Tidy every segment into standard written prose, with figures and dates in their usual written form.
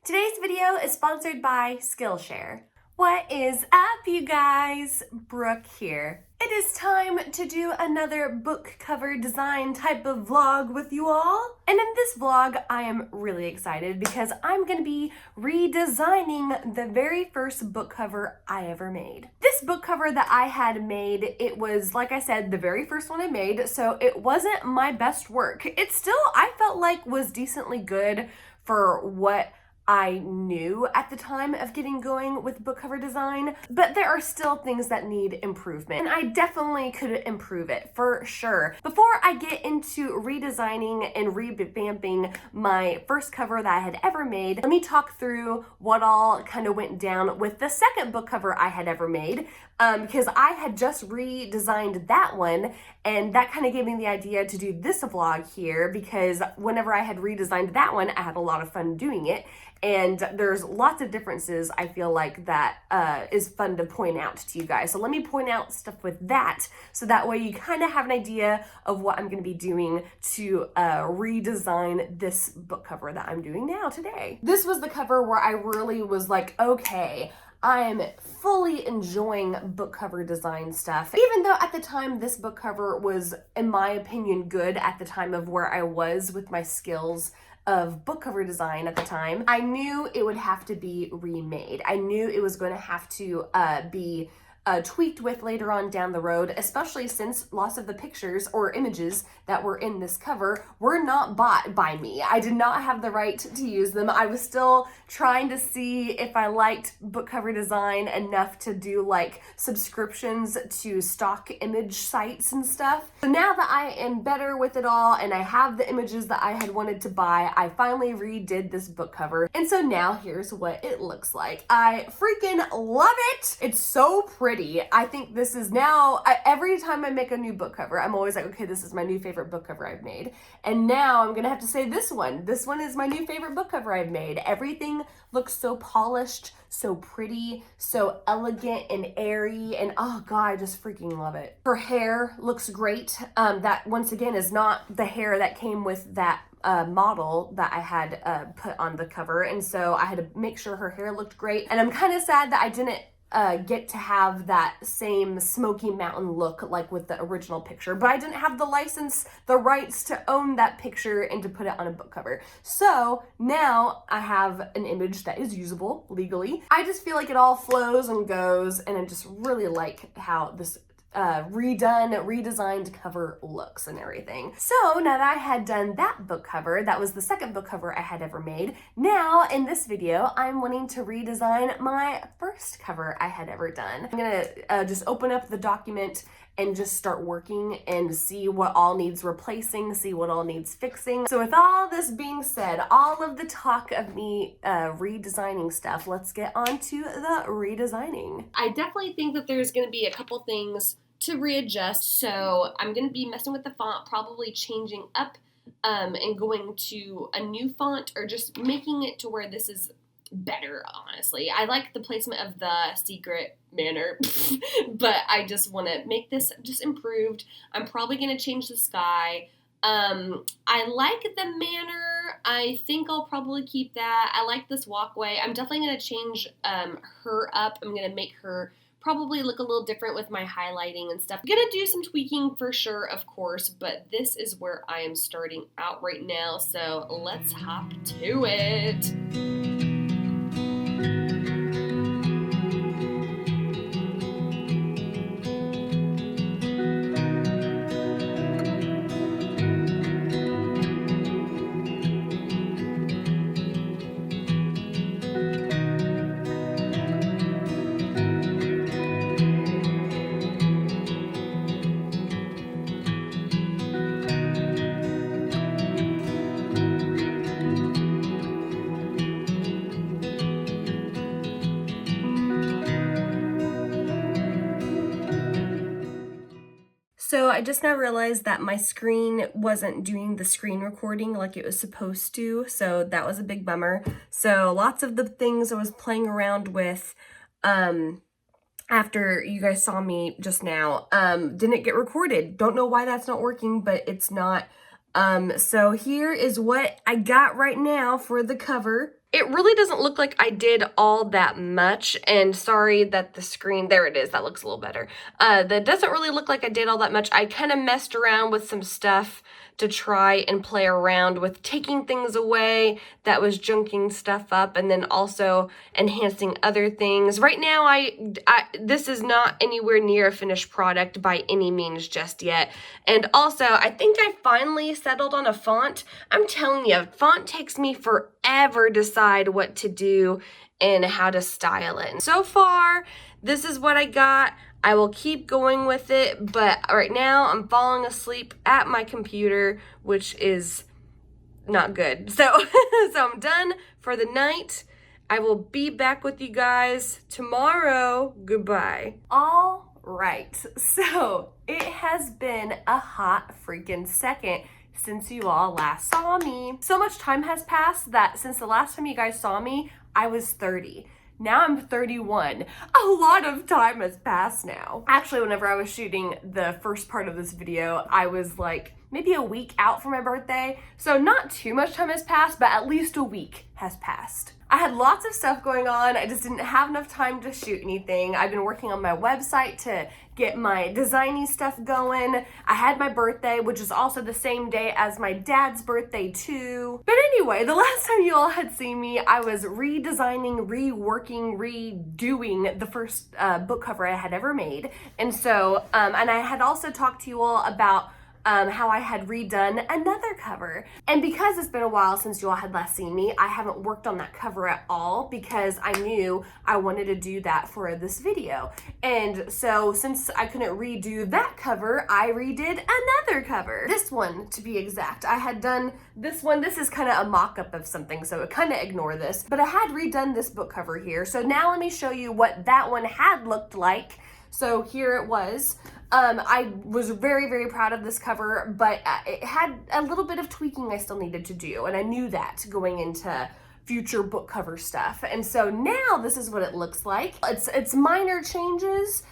Today's video is sponsored by Skillshare. What is up, you guys? Brooke here. It is time to do another book cover design type of vlog with you all. And in this vlog, I am really excited because I'm going to be redesigning the very first book cover I ever made. This book cover that I had made, it was, like I said, the very first one I made, so it wasn't my best work. It still, I felt like, was decently good for what I knew at the time of getting going with book cover design, but there are still things that need improvement, and I definitely could improve it for sure. Before I get into redesigning and revamping my first cover that I had ever made, let me talk through what all kind of went down with the second book cover I had ever made, because I had just redesigned that one, and that kind of gave me the idea to do this vlog here, because whenever I had redesigned that one, I had a lot of fun doing it. And there's lots of differences I feel like that is fun to point out to you guys. So let me point out stuff with that, so that way you kind of have an idea of what I'm going to be doing to redesign this book cover that I'm doing now today. This was the cover where I really was like, okay, I'm fully enjoying book cover design stuff. Even though at the time this book cover was, in my opinion, good at the time of where I was with my skills of book cover design at the time, I knew it would have to be remade. I knew it was going to have to be tweaked with later on down the road, especially since lots of the pictures or images that were in this cover were not bought by me. I did not have the right to use them. I was still trying to see if I liked book cover design enough to do like subscriptions to stock image sites and stuff. So now that I am better with it all and I have the images that I had wanted to buy, I finally redid this book cover. And so now here's what it looks like. I freaking love it. It's so pretty. I think this is now, every time I make a new book cover, I'm always like, okay, this is my new favorite book cover I've made. And now I'm gonna have to say this one. This one is my new favorite book cover I've made. Everything looks so polished, so pretty, so elegant and airy, and oh god, I just freaking love it. Her hair looks great. That once again is not the hair that came with that model that I had put on the cover, and so I had to make sure her hair looked great. And I'm kind of sad that I didn't get to have that same Smoky Mountain look like with the original picture, but I didn't have the rights to own that picture and to put it on a book cover. So now I have an image that is usable legally. I just feel like it all flows and goes, and I just really like how this redesigned cover looks and everything. So now that I had done that book cover, that was the second book cover I had ever made, now in this video I'm wanting to redesign my first cover I had ever done. I'm gonna just open up the document and just start working and see what all needs replacing, see what all needs fixing. So with all this being said, all of the talk of me redesigning stuff, let's get on to the redesigning. I definitely think that there's gonna be a couple things to readjust, so I'm gonna be messing with the font, probably changing up and going to a new font, or just making it to where this is better, honestly. I like the placement of the secret banner, but I just want to make this just improved. I'm probably going to change the sky. I like the manor. I think I'll probably keep that. I like this walkway. I'm definitely going to change her up. I'm going to make her probably look a little different with my highlighting and stuff. I'm gonna do some tweaking for sure, of course, but this is where I am starting out right now, so let's hop to it. So I just now realized that my screen wasn't doing the screen recording like it was supposed to, so that was a big bummer. So lots of the things I was playing around with after you guys saw me just now didn't get recorded. Don't know why that's not working, but it's not. So here is what I got right now for the cover. it really doesn't look like I did all that much, and sorry that the screen, there it is, that looks a little better. That doesn't really look like I did all that much. I kind of messed around with some stuff to try and play around with taking things away that was junking stuff up, and then also enhancing other things. Right now, this is not anywhere near a finished product by any means just yet. And also, I think I finally settled on a font. I'm telling you, font takes me forever to decide what to do and how to style it. And so far, this is what I got. I will keep going with it, but right now I'm falling asleep at my computer, which is not good. So I'm done for the night. I will be back with you guys tomorrow. Goodbye. All right, so it has been a hot freaking second since you all last saw me. So much time has passed that since the last time you guys saw me, I was 30. Now I'm 31. A lot of time has passed now. Actually, whenever I was shooting the first part of this video, I was like maybe a week out for my birthday. So not too much time has passed, but at least a week has passed. I had lots of stuff going on. I just didn't have enough time to shoot anything. I've been working on my website to get my designy stuff going. I had my birthday, which is also the same day as my dad's birthday too. But anyway, the last time you all had seen me, I was redesigning, reworking, redoing the first book cover I had ever made. And so, and I had also talked to you all about how I had redone another cover. And because it's been a while since you all had last seen me, I haven't worked on that cover at all because I knew I wanted to do that for this video. And so since I couldn't redo that cover, I redid another cover. This one, to be exact. I had done this one. This is kind of a mock-up of something, so kind of ignore this. But I had redone this book cover here. So now let me show you what that one had looked like. So here it was. I was very, very proud of this cover, but it had a little bit of tweaking I still needed to do, and I knew that going into future book cover stuff. And so now this is what it looks like. It's minor changes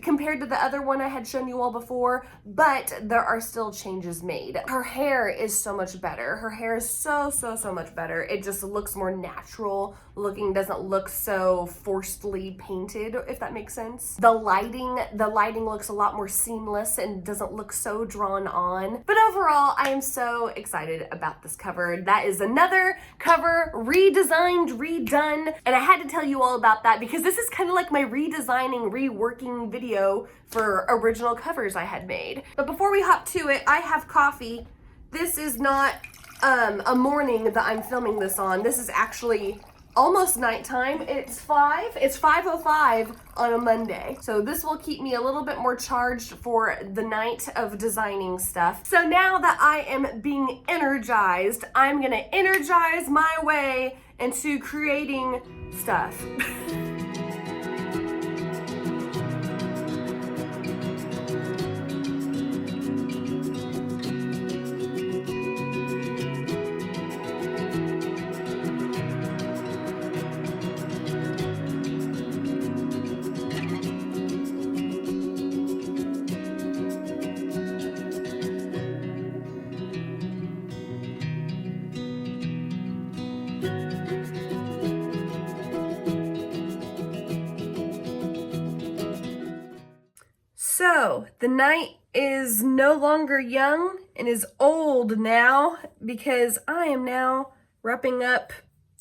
compared to the other one I had shown you all before, but there are still changes made. Her hair is so much better. Her hair is so much better. It just looks more natural looking, doesn't look so forcedly painted, if that makes sense. The lighting looks a lot more seamless and doesn't look so drawn on. But overall, I am so excited about this cover. That is another cover redesigned, redone, and I had to tell you all about that because this is kind of like my redesigning, reworking video for original covers I had made. But before we hop to it, I have coffee. This is not a morning that I'm filming this on. This is actually almost nighttime. It's 5:05 on a Monday. So this will keep me a little bit more charged for the night of designing stuff. So now that I am being energized, I'm gonna energize my way into creating stuff. So the night is no longer young and is old now because I am now wrapping up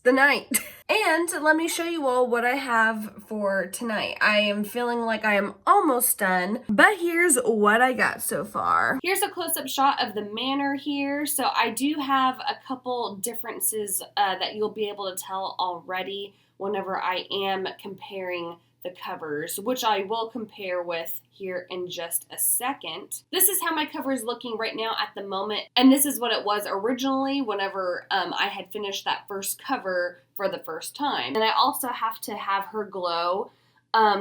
the night. And let me show you all what I have for tonight. I am feeling like I am almost done, but here's what I got so far. Here's a close-up shot of the manor here. So I do have a couple differences that you'll be able to tell already whenever I am comparing the covers, which I will compare with here in just a second. This is how my cover is looking right now at the moment, and this is what it was originally whenever I had finished that first cover for the first time. And I also have to have her glow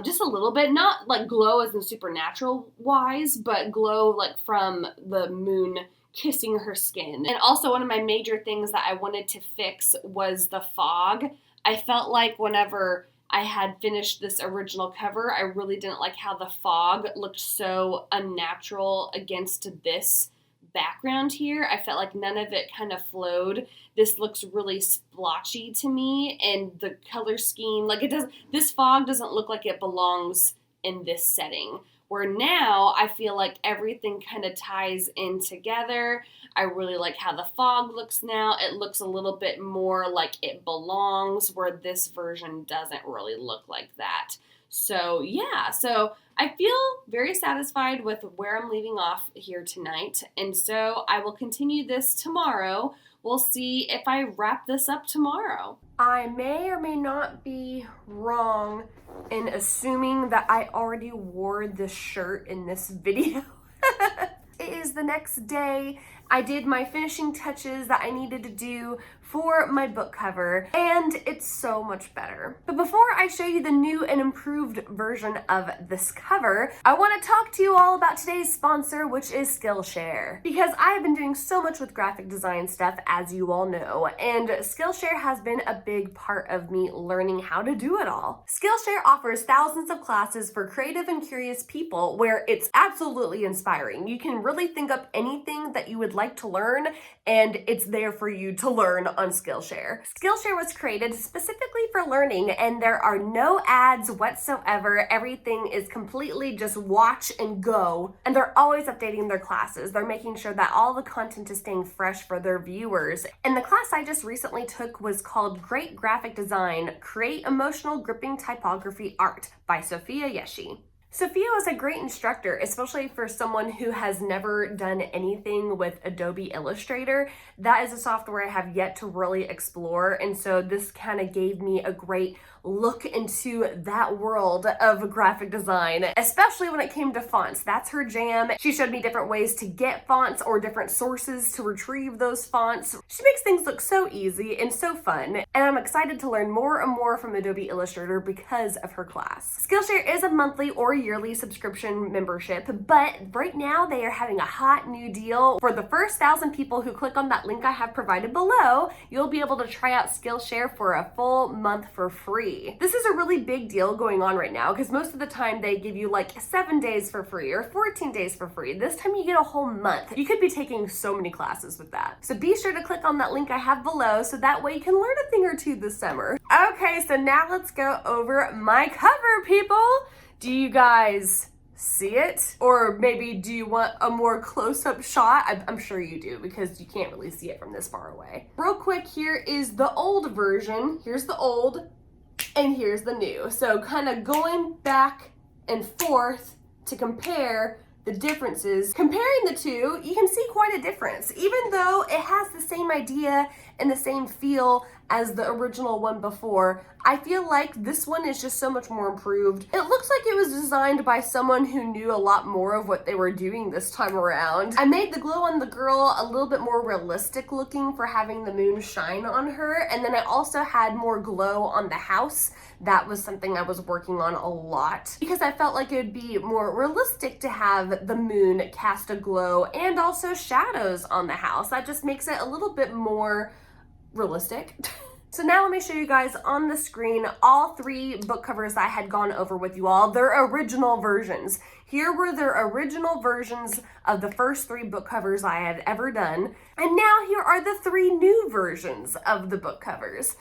just a little bit, not like glow as in supernatural wise, but glow like from the moon kissing her skin. And also one of my major things that I wanted to fix was the fog. I felt like whenever I had finished this original cover, I really didn't like how the fog looked so unnatural against this background here. I felt like none of it kind of flowed. This looks really splotchy to me, and the color scheme, like this fog doesn't look like it belongs in this setting. Where now I feel like everything kind of ties in together. I really like how the fog looks now. It looks a little bit more like it belongs, where this version doesn't really look like that. So yeah, so I feel very satisfied with where I'm leaving off here tonight. And so I will continue this tomorrow. We'll see if I wrap this up tomorrow. I may or may not be wrong in assuming that I already wore this shirt in this video. It is the next day. I did my finishing touches that I needed to do for my book cover, and it's so much better. But before I show you the new and improved version of this cover, I want to talk to you all about today's sponsor, which is Skillshare. Because I have been doing so much with graphic design stuff, as you all know, and Skillshare has been a big part of me learning how to do it all. Skillshare offers thousands of classes for creative and curious people where it's absolutely inspiring. You can really think up anything that you would like to learn, and it's there for you to learn on Skillshare. Skillshare was created specifically for learning, and there are no ads whatsoever. Everything is completely just watch and go, and they're always updating their classes. They're making sure that all the content is staying fresh for their viewers. And the class I just recently took was called Great Graphic Design, Create Emotional Gripping Typography Art by Sophia Yeshi. Sophia was a great instructor, especially for someone who has never done anything with Adobe Illustrator. That is a software I have yet to really explore, and so this kind of gave me a great look into that world of graphic design, especially when it came to fonts. That's her jam. She showed me different ways to get fonts or different sources to retrieve those fonts. She makes things look so easy and so fun, and I'm excited to learn more and more from Adobe Illustrator because of her class. Skillshare is a monthly or yearly subscription membership, but right now they are having a hot new deal. For the first 1,000 people who click on that link I have provided below, you'll be able to try out Skillshare for a full month for free. This is a really big deal going on right now because most of the time they give you like 7 days for free or 14 days for free. This time you get a whole month. You could be taking so many classes with that. So be sure to click on that link I have below so that way you can learn a thing or two this summer. Okay, so now let's go over my cover, people. Do you guys see it? Or maybe do you want a more close-up shot? I'm sure you do because you can't really see it from this far away. Real quick, here is the old version. Here's the old. And here's the new. So kind of going back and forth to compare the differences. Comparing the two, you can see quite a difference. Even though it has the same idea and the same feel as the original one before, I feel like this one is just so much more improved. It looks like it was designed by someone who knew a lot more of what they were doing this time around. I made the glow on the girl a little bit more realistic looking for having the moon shine on her, and then I also had more glow on the house. That was something I was working on a lot because I felt like it would be more realistic to have the moon cast a glow and also shadows on the house. That just makes it a little bit more realistic. So now let me show you guys on the screen all 3 book covers I had gone over with you all, their original versions. Here were their original versions of the first 3 book covers I had ever done. And now here are the 3 new versions of the book covers.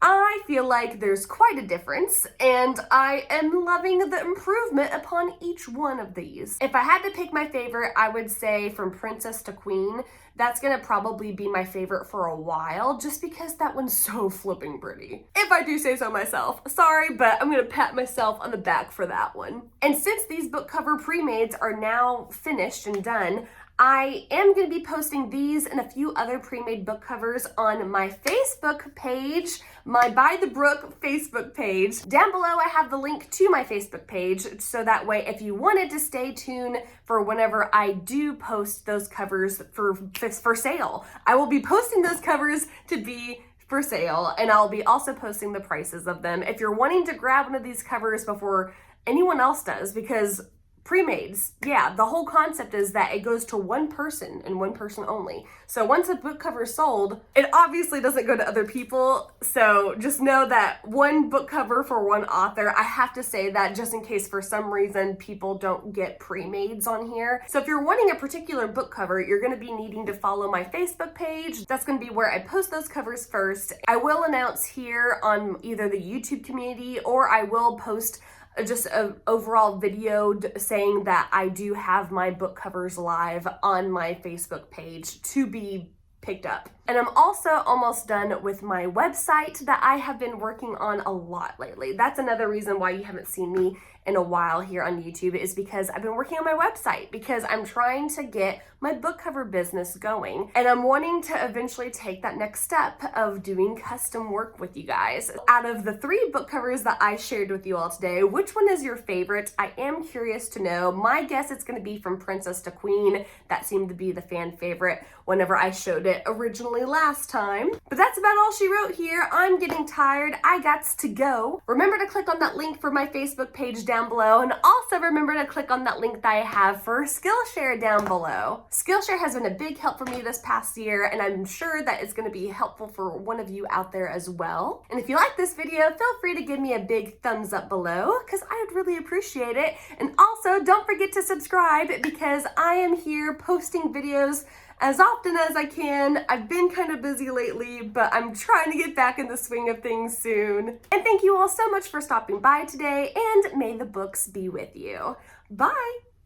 I feel like there's quite a difference, and I am loving the improvement upon each one of these. If I had to pick my favorite, I would say From Princess to Queen. That's gonna probably be my favorite for a while, just because that one's so flipping pretty. If I do say so myself. Sorry, but I'm gonna pat myself on the back for that one. And since these book cover pre-mades are now finished and done, I am going to be posting these and a few other pre-made book covers on my Facebook page, my By the Brooke Facebook page. Down below I have the link to my Facebook page, so that way if you wanted to stay tuned for whenever I do post those covers for sale. I will be posting those covers to be for sale, and I'll be also posting the prices of them if you're wanting to grab one of these covers before anyone else does, because Pre-mades, yeah, the whole concept is that it goes to one person and one person only. So once a book cover is sold, it obviously doesn't go to other people. So just know that one book cover for one author. I have to say that just in case for some reason people don't get pre-mades on here. So if you're wanting a particular book cover, you're going to be needing to follow my Facebook page. That's going to be where I post those covers first. I will announce here on either the YouTube community, or I will post just an overall video saying that I do have my book covers live on my Facebook page to be picked up. And I'm also almost done with my website that I have been working on a lot lately. That's another reason why you haven't seen me in a while here on YouTube, is because I've been working on my website, because I'm trying to get my book cover business going, and I'm wanting to eventually take that next step of doing custom work with you guys. Out of the 3 book covers that I shared with you all today, which one is your favorite? I am curious to know. My guess it's going to be from Princess to Queen. That seemed to be the fan favorite whenever I showed it originally last time. But that's about all she wrote here. I'm getting tired. I gots to go. Remember to click on that link for my Facebook page down below, and also remember to click on that link that I have for Skillshare down below. Skillshare has been a big help for me this past year, and I'm sure that it's going to be helpful for one of you out there as well. And if you like this video, feel free to give me a big thumbs up below, because I would really appreciate it. And also don't forget to subscribe, because I am here posting videos as often as I can. I've been kind of busy lately, but I'm trying to get back in the swing of things soon. And thank you all so much for stopping by today, and may the books be with you. Bye!